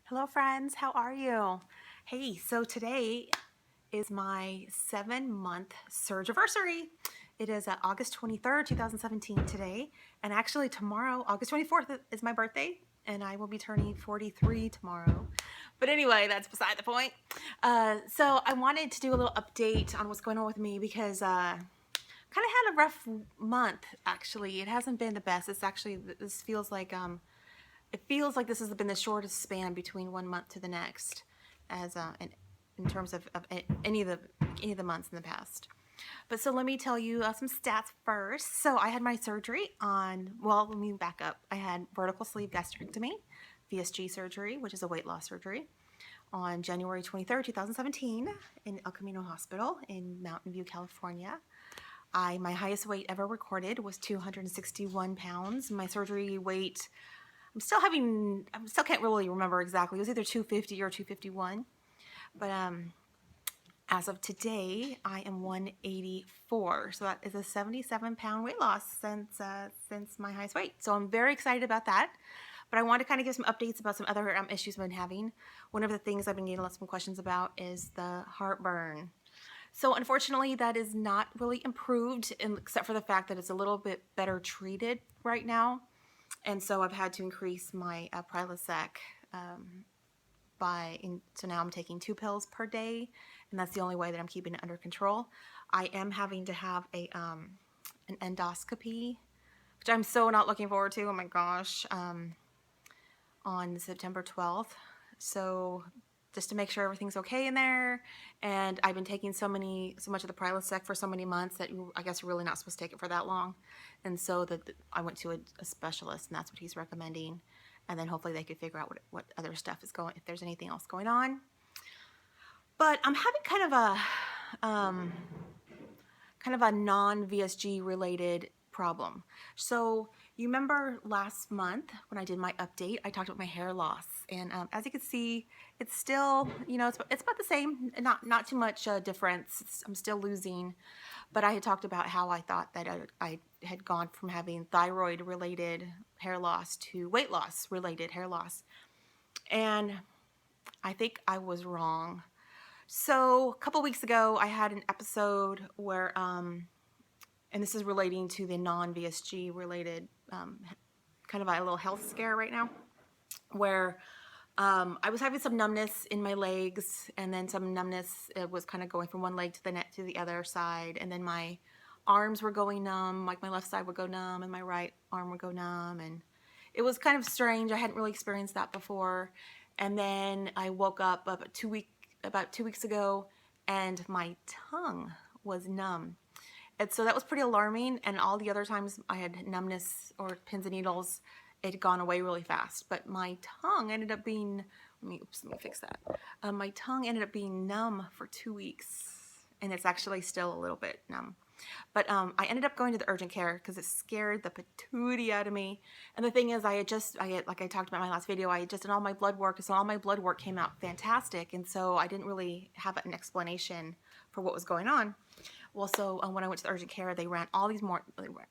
Hello friends, how are you? Hey, so today is my 7-month surge anniversary. It is August 23rd, 2017 today, and actually tomorrow, August 24th, is my birthday, and I will be turning 43 tomorrow. But anyway, that's beside the point. So I wanted to do a little update on what's going on with me because kind of had a rough month, actually. It hasn't been the best. This feels like it feels like this has been the shortest span between one month to the next, as in terms of any of the months in the past. But so let me tell you some stats first. So I had my surgery on. Well, let me back up. I had vertical sleeve gastrectomy, VSG surgery, which is a weight loss surgery, on January 23rd, 2017, in El Camino Hospital in Mountain View, California. My highest weight ever recorded was 261 pounds. My surgery weight, I still can't really remember exactly. It was either 250 or 251. But as of today, I am 184. So that is a 77-pound weight loss since my highest weight. So I'm very excited about that. But I want to kind of give some updates about some other issues I've been having. One of the things I've been getting lots of questions about is the heartburn. So unfortunately, that is not really improved, except for the fact that it's a little bit better treated right now. And so I've had to increase my Prilosec so now I'm taking 2 pills per day, and that's the only way that I'm keeping it under control. I am having to have an endoscopy, which I'm so not looking forward to. Oh my gosh, on September 12th. So just to make sure everything's okay in there. And I've been taking so much of the Prilosec for so many months that I guess you're really not supposed to take it for that long. And so I went to a specialist, and that's what he's recommending. And then hopefully they could figure out what other stuff is if there's anything else going on. But I'm having kind of a non-VSG related problem. So you remember last month when I did my update, I talked about my hair loss, and as you can see, it's still, it's about the same, not too much difference. I'm still losing, but I had talked about how I thought that I had gone from having thyroid related hair loss to weight loss related hair loss, and I think I was wrong. So a couple weeks ago, I had an episode where and this is relating to the non-VSG related kind of a little health scare right now, where I was having some numbness in my legs, and then some numbness was kind of going from one leg to the other side, and then my arms were going numb, like my left side would go numb and my right arm would go numb, and it was kind of strange. I hadn't really experienced that before. And then I woke up about 2 weeks ago, and my tongue was numb. And so that was pretty alarming, and all the other times I had numbness or pins and needles, it had gone away really fast. But my tongue ended up being, let me fix that. My tongue ended up being numb for 2 weeks, and it's actually still a little bit numb. But I ended up going to the urgent care because it scared the patootie out of me. And the thing is, like I talked about in my last video, I had just done all my blood work, so all my blood work came out fantastic, and so I didn't really have an explanation for what was going on. Well, so when I went to the urgent care, they ran a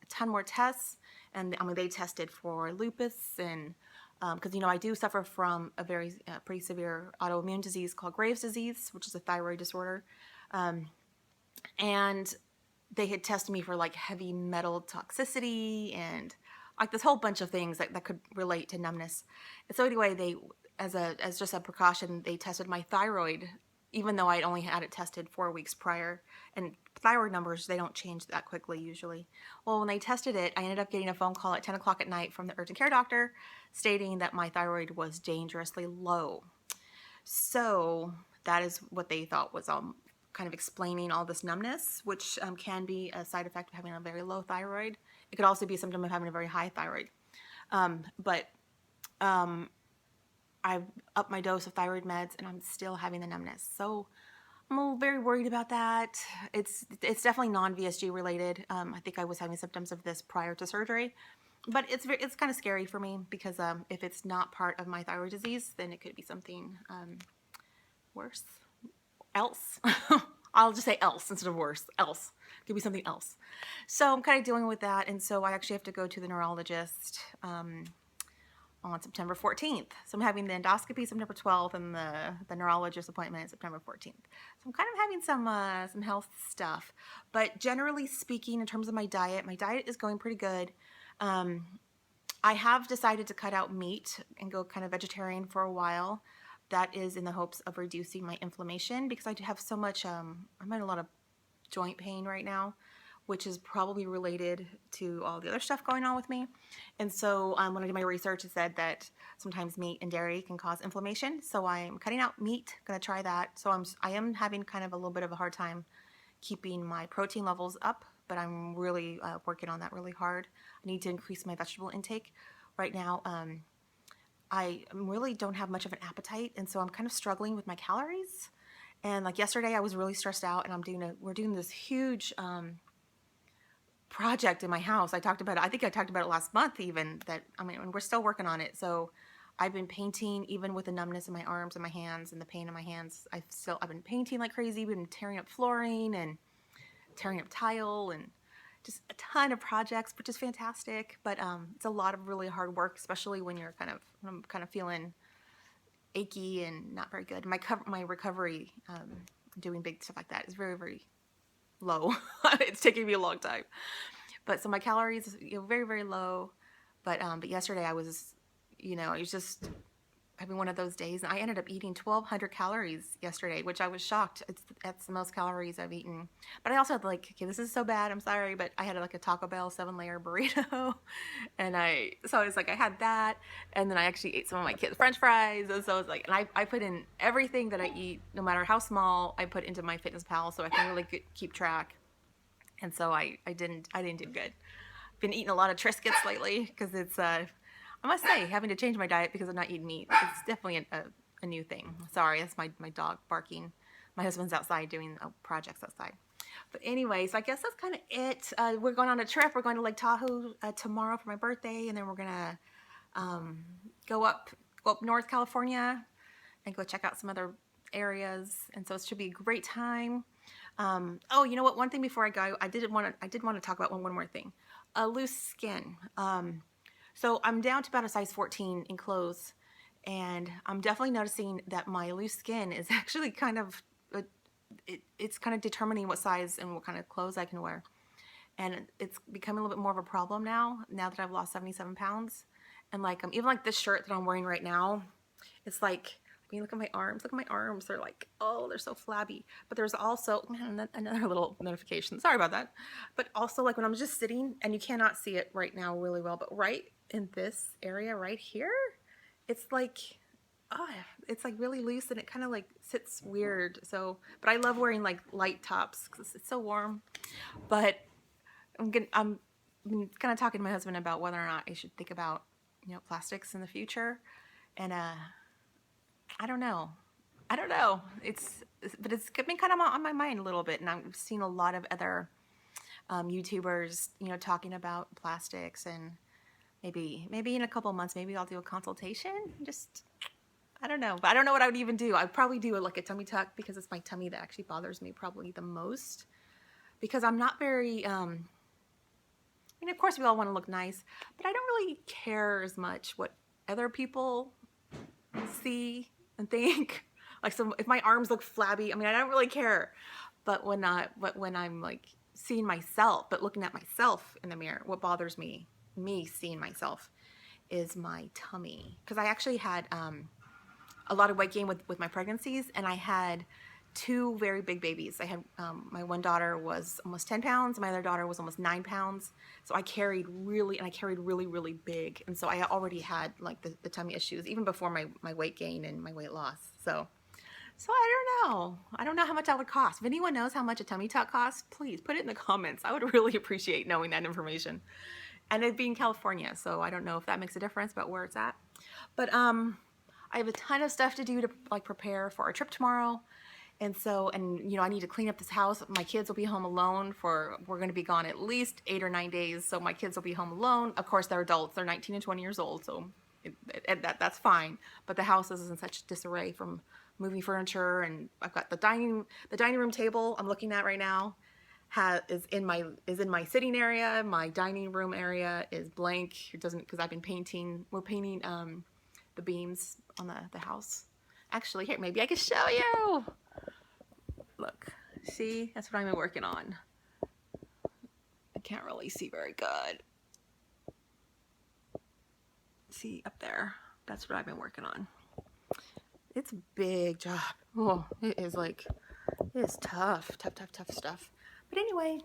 ton more tests, and they tested for lupus, and because I do suffer from a pretty severe autoimmune disease called Graves' disease, which is a thyroid disorder, and they had tested me for like heavy metal toxicity and like this whole bunch of things that could relate to numbness. And so anyway, as just a precaution, they tested my thyroid, even though I'd only had it tested 4 weeks prior. And thyroid numbers, they don't change that quickly usually. Well, when they tested it, I ended up getting a phone call at 10 o'clock at night from the urgent care doctor stating that my thyroid was dangerously low. So that is what they thought was kind of explaining all this numbness, which can be a side effect of having a very low thyroid. It could also be a symptom of having a very high thyroid. But I've upped my dose of thyroid meds, and I'm still having the numbness. So I'm very worried about that. It's definitely non-VSG related. I think I was having symptoms of this prior to surgery, but it's kind of scary for me because if it's not part of my thyroid disease, then it could be something worse. Else. I'll just say else instead of worse. Else. It could be something else. So I'm kind of dealing with that, and so I actually have to go to the neurologist on on September 14th. So I'm having the endoscopy September 12th and the neurologist appointment September 14th. So I'm kind of having some health stuff. But generally speaking, in terms of my diet is going pretty good. I have decided to cut out meat and go kind of vegetarian for a while. That is in the hopes of reducing my inflammation because I do have so much, I'm in a lot of joint pain right now, which is probably related to all the other stuff going on with me. And so when I did my research, it said that sometimes meat and dairy can cause inflammation. So I'm cutting out meat, gonna try that. So I am having kind of a little bit of a hard time keeping my protein levels up, but I'm really working on that really hard. I need to increase my vegetable intake. Right now, I really don't have much of an appetite, and so I'm kind of struggling with my calories. And like yesterday, I was really stressed out, and we're doing this huge project in my house. I think I talked about it last month even, and we're still working on it. So I've been painting even with the numbness in my arms and my hands and the pain in my hands. I've been painting like crazy, been tearing up flooring and tearing up tile and just a ton of projects, which is fantastic. But it's a lot of really hard work, especially when I'm kind of feeling achy and not very good. My recovery, doing big stuff like that is very, very low. It's taking me a long time. But so my calories, very, very low. But yesterday I was just having one of those days, and I ended up eating 1,200 calories yesterday, which I was shocked. That's the most calories I've eaten. But I also had okay, this is so bad, I'm sorry, but I had a Taco Bell 7-layer burrito, and I had that, and then I actually ate some of my kids' French fries, and so I was and I put in everything that I eat, no matter how small, I put into MyFitnessPal, so I can really keep track. And so I didn't do good. Been eating a lot of Triscuits lately because it's I must say, having to change my diet because of not eating meat, it's definitely a new thing. Sorry, that's my dog barking. My husband's outside doing projects outside. But anyway, so I guess that's kind of it. We're going on a trip. We're going to Lake Tahoe tomorrow for my birthday, and then we're gonna go up North California and go check out some other areas. And so it should be a great time. Oh, you know what? One thing before I go, I did want to talk about one more thing. Loose skin. So I'm down to about a size 14 in clothes, and I'm definitely noticing that my loose skin is actually kind of, it's kind of determining what size and what kind of clothes I can wear. And it's becoming a little bit more of a problem now that I've lost 77 pounds. And even this shirt that I'm wearing right now, it's look at my arms. Look at my arms. They're they're so flabby. But there's also, another little notification. Sorry about that. But also when I'm just sitting, and you cannot see it right now really well, but right in this area right here, it's it's really loose, and it kind of sits weird. So, but I love wearing light tops because it's so warm. But I'm kind of talking to my husband about whether or not I should think about, plastics in the future. And, I don't know. But it's been kind of on my mind a little bit, and I've seen a lot of other YouTubers, talking about plastics, and maybe in a couple months, maybe I'll do a consultation. I don't know, but I don't know what I would even do. I'd probably do a tummy tuck, because it's my tummy that actually bothers me probably the most, because I'm not very, of course we all want to look nice, but I don't really care as much what other people see and think. So if my arms look flabby, I don't really care. But when I'm seeing myself, but looking at myself in the mirror, what bothers me seeing myself, is my tummy. Because I actually had a lot of weight gain with my pregnancies, and I had 2 very big babies. I had my one daughter was almost 10 pounds. My other daughter was almost 9 pounds. So I carried really, really big. And so I already had the tummy issues even before my weight gain and my weight loss. So I don't know. I don't know how much that would cost. If anyone knows how much a tummy tuck costs, please put it in the comments. I would really appreciate knowing that information. And it'd be in California, so I don't know if that makes a difference about where it's at. But I have a ton of stuff to do to prepare for our trip tomorrow. And so, I need to clean up this house. My kids will be home alone we're going to be gone at least 8 or 9 days. So my kids will be home alone. Of course, they're adults. They're 19 and 20 years old. So that's fine. But the house is in such disarray from moving furniture. And I've got the dining room table I'm looking at right now. is in my sitting area. My dining room area is blank. It doesn't, because I've been painting. We're painting the beams on the house. Actually, here, maybe I can show you. Look, see, that's what I've been working on. I can't really see very good. See up there, that's what I've been working on. It's a big job. Oh, it is tough stuff. But anyway,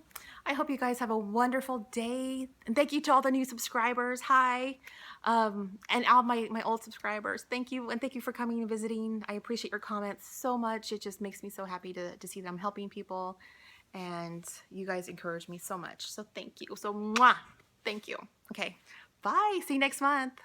I hope you guys have a wonderful day. And thank you to all the new subscribers. Hi. And all my old subscribers. Thank you. And thank you for coming and visiting. I appreciate your comments so much. It just makes me so happy to see that I'm helping people. And you guys encourage me so much. So thank you. So mwah, thank you. Okay. Bye. See you next month.